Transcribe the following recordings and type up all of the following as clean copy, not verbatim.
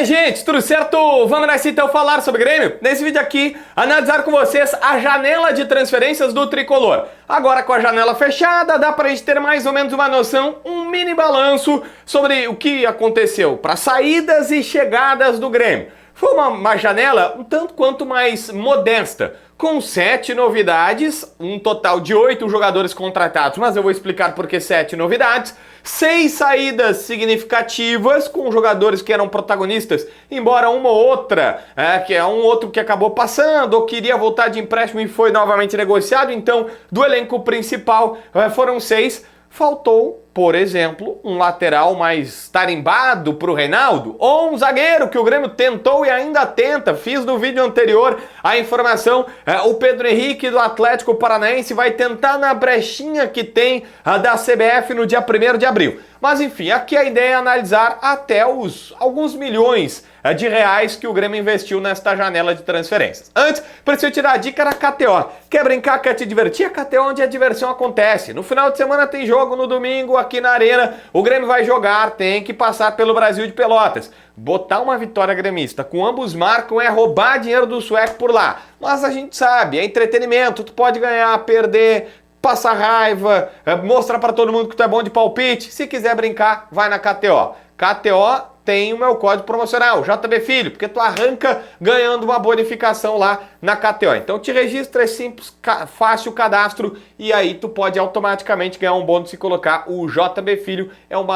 aí, gente, tudo certo? Vamos nessa então falar sobre Grêmio? Nesse vídeo aqui, analisar com vocês a janela de transferências do Tricolor. Agora com a janela fechada, dá pra gente ter mais ou menos uma noção, um mini balanço sobre o que aconteceu para saídas e chegadas do Grêmio. Foi uma janela um tanto quanto mais modesta, com 7 novidades, um total de 8 jogadores contratados, mas eu vou explicar por que 7 novidades, 6 saídas significativas com jogadores que eram protagonistas, embora uma ou outra, que é um outro que acabou passando ou queria voltar de empréstimo e foi novamente negociado, então do elenco principal foram 6. Faltou, por exemplo, um lateral mais tarimbado para o Reinaldo, ou um zagueiro que o Grêmio tentou e ainda tenta. Fiz no vídeo anterior a informação, o Pedro Henrique do Atlético Paranaense vai tentar na brechinha que tem da CBF no dia 1º de abril. Mas enfim, aqui a ideia é analisar até alguns milhões de reais que o Grêmio investiu nesta janela de transferências. Antes, preciso te dar a dica da KTO. Quer brincar, quer te divertir? A KTO é onde a diversão acontece. No final de semana tem jogo, no domingo aqui na Arena, o Grêmio vai jogar, tem que passar pelo Brasil de Pelotas. Botar uma vitória gremista com ambos marcam é roubar dinheiro do sueco por lá. Mas a gente sabe, é entretenimento, tu pode ganhar, perder, passar raiva, mostrar pra todo mundo que tu é bom de palpite. Se quiser brincar, vai na KTO. KTO tem o meu código promocional, JB Filho, porque tu arranca ganhando uma bonificação lá na KTO. Então te registra, é simples, fácil o cadastro e aí tu pode automaticamente ganhar um bônus se colocar o JB Filho. É um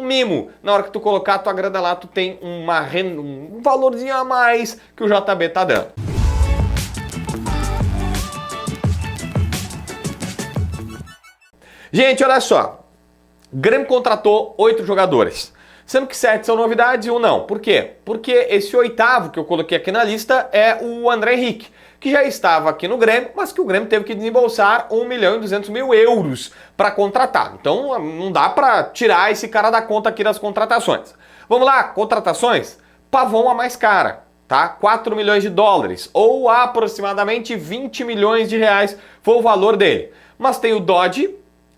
mimo. Na hora que tu colocar a tua grana lá, tu tem um valorzinho a mais que o JB tá dando. Gente, olha só. O Grêmio contratou 8 jogadores. Sendo que 7 são novidades e 1 não. Por quê? Porque esse 8º que eu coloquei aqui na lista é o André Henrique, que já estava aqui no Grêmio, mas que o Grêmio teve que desembolsar 1.200.000 euros para contratar. Então não dá para tirar esse cara da conta aqui das contratações. Vamos lá, contratações? Pavon a mais cara, tá? 4 milhões de dólares, ou aproximadamente 20 milhões de reais foi o valor dele. Mas tem o Dodge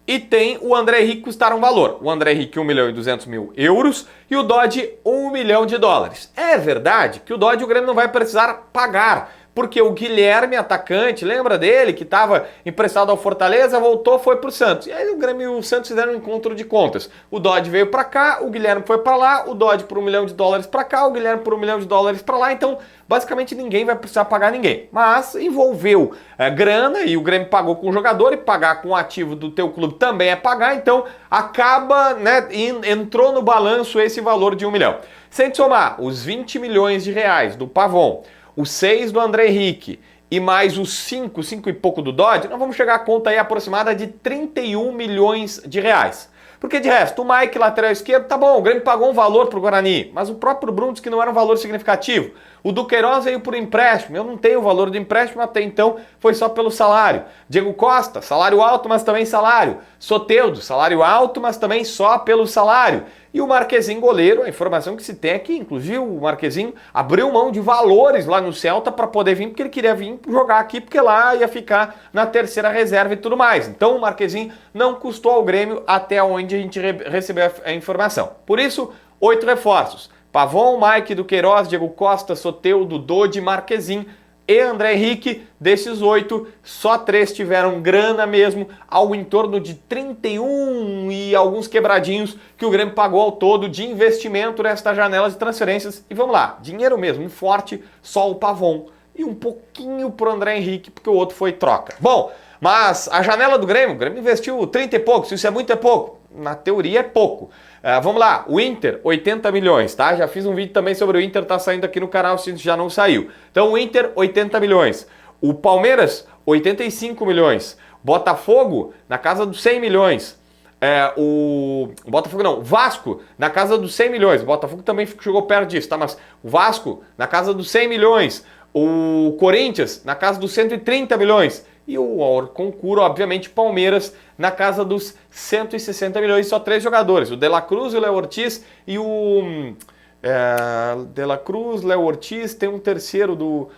e tem o André Henrique que custaram valor. O André Henrique 1.200.000 euros e o Dodge 1 milhão de dólares. É verdade que o Dodge o Grêmio não vai precisar pagar, porque o Guilherme, atacante, lembra dele, que estava emprestado ao Fortaleza, voltou, foi pro Santos. E aí o Grêmio e o Santos fizeram um encontro de contas. O Dodge veio para cá, o Guilherme foi para lá, o Dodge por 1 milhão de dólares para cá, o Guilherme por 1 milhão de dólares para lá. Então, basicamente, ninguém vai precisar pagar ninguém. Mas envolveu grana e o Grêmio pagou com o jogador e pagar com o ativo do teu clube também é pagar. Então, acaba, né, entrou no balanço esse valor de 1 milhão. Sem somar os 20 milhões de reais do Pavon, os 6 do André Henrique e mais os 5 e pouco do Dodge, nós vamos chegar à conta aí aproximada de 31 milhões de reais. Porque de resto, o Mike, lateral esquerdo, tá bom, o Grêmio pagou um valor pro Guarani, mas o próprio Bruno disse que não era um valor significativo. O Duqueiroz veio por empréstimo, eu não tenho o valor do empréstimo, até então foi só pelo salário. Diego Costa, salário alto, mas também salário. Soteldo, salário alto, mas também só pelo salário. E o Marquezinho goleiro, a informação que se tem aqui, inclusive o Marquezinho abriu mão de valores lá no Celta para poder vir, porque ele queria vir jogar aqui, porque lá ia ficar na terceira reserva e tudo mais. Então o Marquezinho não custou ao Grêmio até onde a gente recebeu a informação. Por isso, 8 reforços. Pavon, Mike, Duqueiroz, Diego Costa, Soteldo, Dodge, Marquezinho e André Henrique. Desses 8, só 3 tiveram grana mesmo, algo em torno de 31 e alguns quebradinhos que o Grêmio pagou ao todo de investimento nesta janela de transferências. E vamos lá, dinheiro mesmo, um forte, só o Pavon. E um pouquinho pro André Henrique, porque o outro foi troca. Bom, mas a janela do Grêmio, o Grêmio investiu 30 e pouco, se isso é muito é pouco. Na teoria é pouco. Vamos lá, o Inter, 80 milhões, tá? Já fiz um vídeo também sobre o Inter, tá saindo aqui no canal se já não saiu. Então o Inter, 80 milhões. O Palmeiras, 85 milhões. Botafogo, na casa dos 100 milhões. O Botafogo não, o Vasco, na casa dos 100 milhões. O Botafogo também chegou perto disso, tá? Mas o Vasco, na casa dos 100 milhões. O Corinthians, na casa dos 130 milhões. E o concurso, obviamente, Palmeiras, na casa dos 160 milhões, só 3 jogadores. O De La Cruz, o Léo Ortiz e o... De La Cruz, Léo Ortiz, tem um terceiro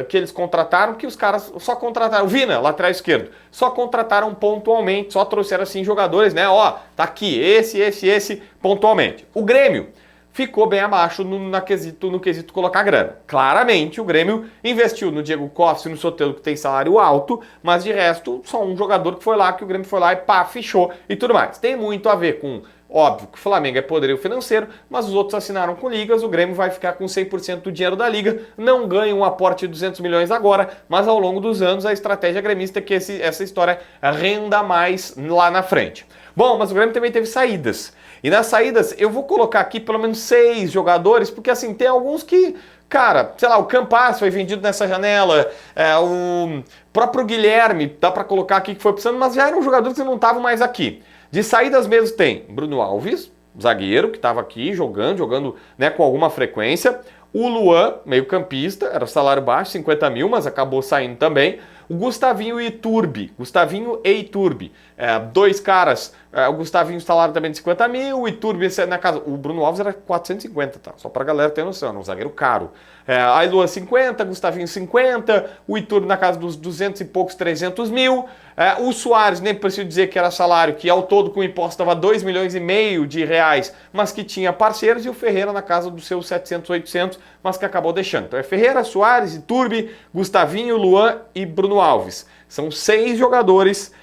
que eles contrataram, que os caras só contrataram. O Vina, lateral esquerdo, só contrataram pontualmente, só trouxeram assim jogadores, né? Ó, tá aqui, esse, pontualmente. O Grêmio ficou bem abaixo no quesito colocar grana. Claramente, o Grêmio investiu no Diego Costa e no Soteldo, que tem salário alto, mas de resto, só um jogador que foi lá, que o Grêmio foi lá e pá, fechou e tudo mais. Tem muito a ver com, óbvio, que o Flamengo é poderio financeiro, mas os outros assinaram com ligas, o Grêmio vai ficar com 100% do dinheiro da liga, não ganha um aporte de 200 milhões agora, mas ao longo dos anos a estratégia gremista é que essa história renda mais lá na frente. Bom, mas o Grêmio também teve saídas. E nas saídas eu vou colocar aqui pelo menos 6 jogadores, porque assim, tem alguns que, cara, sei lá, o Campas foi vendido nessa janela, o próprio Guilherme, dá pra colocar aqui que foi precisando, mas já eram jogadores que não estavam mais aqui. De saídas mesmo tem Bruno Alves, zagueiro, que estava aqui jogando, né, com alguma frequência. O Luan, meio campista, era salário baixo, 50 mil, mas acabou saindo também. O Gustavinho e Iturbe, dois caras, o Gustavinho salário também de 50 mil, o Iturbe na casa, o Bruno Alves era 450, tá? Só pra galera ter noção, um zagueiro caro. Aí Luan 50, Gustavinho 50, o Iturbe na casa dos 200 e poucos, 300 mil. O Soares, nem preciso dizer que era salário, que ao todo com imposto estava 2 milhões e meio de reais, mas que tinha parceiros, e o Ferreira na casa dos seus 700, 800, mas que acabou deixando. Então é Ferreira, Soares, Iturbe, Gustavinho, Luan e Bruno Alves. São 6 jogadores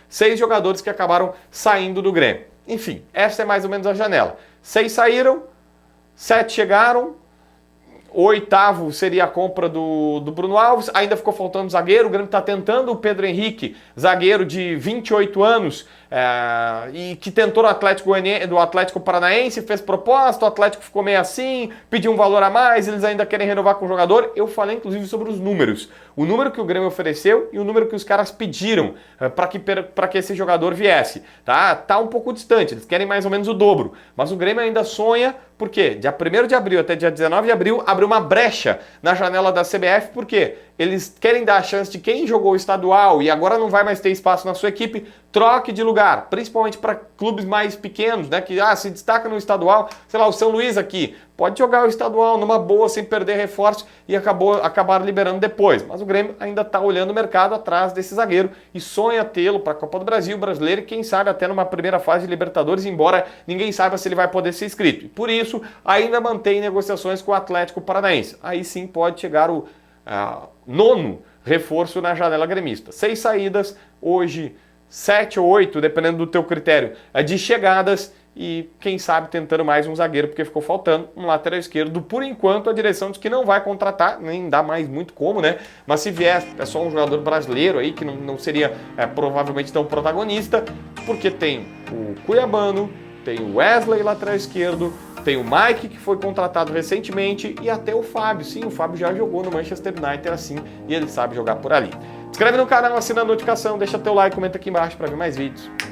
que acabaram saindo do Grêmio. Enfim, essa é mais ou menos a janela. 6 saíram, 7 chegaram, o 8º seria a compra do Bruno Alves, ainda ficou faltando zagueiro, o Grêmio está tentando o Pedro Henrique, zagueiro de 28 anos, e que tentou do Atlético Paranaense, fez proposta, o Atlético ficou meio assim, pediu um valor a mais, eles ainda querem renovar com o jogador. Eu falei inclusive sobre os números, o número que o Grêmio ofereceu e o número que os caras pediram para que esse jogador viesse. Tá um pouco distante, eles querem mais ou menos o dobro, mas o Grêmio ainda sonha, porque dia 1º de abril até dia 19 de abril abriu uma brecha na janela da CBF, porque eles querem dar a chance de quem jogou o estadual e agora não vai mais ter espaço na sua equipe, troque de lugar, principalmente para clubes mais pequenos, né, que se destaca no estadual, sei lá, o São Luís aqui, pode jogar o estadual numa boa, sem perder reforço, e acabar liberando depois. Mas o Grêmio ainda está olhando o mercado atrás desse zagueiro e sonha tê-lo para a Copa do Brasil, brasileiro, e quem sabe até numa primeira fase de Libertadores, embora ninguém saiba se ele vai poder ser inscrito. E por isso, ainda mantém negociações com o Atlético Paranaense. Aí sim pode chegar o 9º reforço na janela gremista. 6 saídas, hoje 7 ou 8, dependendo do teu critério, de chegadas, e quem sabe tentando mais um zagueiro, porque ficou faltando um lateral esquerdo. Por enquanto a direção diz que não vai contratar, nem dá mais muito como, né? Mas se vier, é só um jogador brasileiro aí, que não seria provavelmente tão protagonista, porque tem o Cuiabano, tem o Wesley, lateral esquerdo, tem o Mike, que foi contratado recentemente, e até o Fábio. Sim, o Fábio já jogou no Manchester United assim, e ele sabe jogar por ali. Se inscreve no canal, assina a notificação, deixa teu like, comenta aqui embaixo para ver mais vídeos.